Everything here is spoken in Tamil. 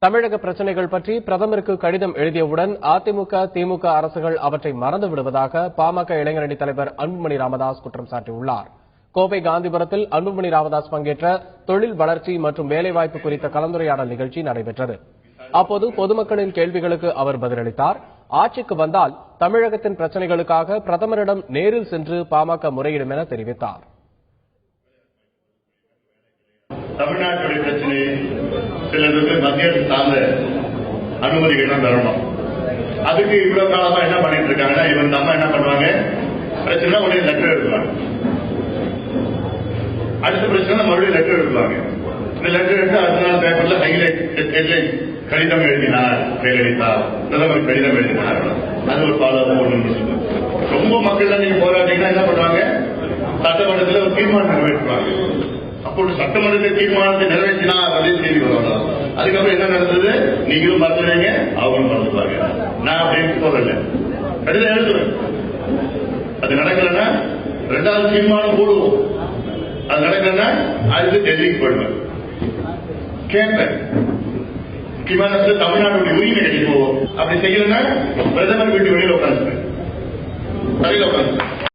தமிழக பிரச்சினைகள் பற்றி பிரதமருக்கு கடிதம் எழுதியவுடன் அதிமுக, திமுக அரசுகள் அவற்றை மறந்து விடுவதாக பாமக இளைஞரணி தலைவர் அன்புமணி ராமதாஸ் குற்றம் சாட்டியுள்ளார். கோவை காந்திபுரத்தில் அன்புமணி ராமதாஸ் பங்கேற்ற தொழில் வளர்ச்சி மற்றும் வேலைவாய்ப்பு குறித்த கலந்துரையாடல் நிகழ்ச்சி நடைபெற்றது. அப்போது பொதுமக்களின் கேள்விகளுக்கு அவர் பதிலளித்தார். ஆட்சிக்கு வந்தால் தமிழகத்தின் பிரச்சினைகளுக்காக பிரதமரிடம் நேரில் சென்று பாமக முறையிடும் என தெரிவித்தார். தமிழ்நாட்டுடைய பிரச்சனை சிலருக்கு மத்திய அரசு சார்ந்த அனுமதிகள் தான் தரணும். அதுக்கு இவ்வளவு காலமா என்ன பண்ணிட்டு இருக்காங்கன்னா, இவன் அம்மா என்ன பண்ணுவாங்க, பிரச்சனை உடனே லெட்டர் எழுதுவாங்க. அடுத்த பிரச்சனை மறுபடியும் லெட்டர் எழுதுவாங்க. இந்த லெட்டர் எடுத்து அடுத்த நாள் பேப்பர்ல ஹெட்லைன் கடிதம் எழுதினார் ஜெயலலிதா, பிரதமர் கடிதம் எழுதினார். அது ஒரு ஃபாலோ பண்ணணும். ரொம்ப மக்கள் நீங்க போராட்டீங்கன்னா என்ன பண்ணுவாங்க, சட்டமன்றத்தில் ஒரு தீர்மானம் நிறைவேற்றுவாங்க. அப்போது சட்டமன்ற தீர்மானத்தை நிறைவேற்றினா அப்படின்னு செய்தி வரும். அதுக்கப்புறம் என்ன நடந்தது, நீங்களும் மறந்துடுவீங்க, அவங்களும் மறந்துடுவாங்க. நான் அப்படின்னு போறல கடிதம் எழுதுவேன். அது நடக்கலன்னா ரெண்டாவது தீர்மானம் போடுவோம். அது நடக்கலன்னா அதுக்கு டெல்லிக்கு போயிடுவேன். கேட்பேன், முக்கியமான தமிழ்நாட்டுடைய உரிமை கிடைக்கும். அப்படி செய்யலன்னா பிரதமர் வீட்டு வெளியில உட்காந்துருப்பேன், தலையில உட்காந்து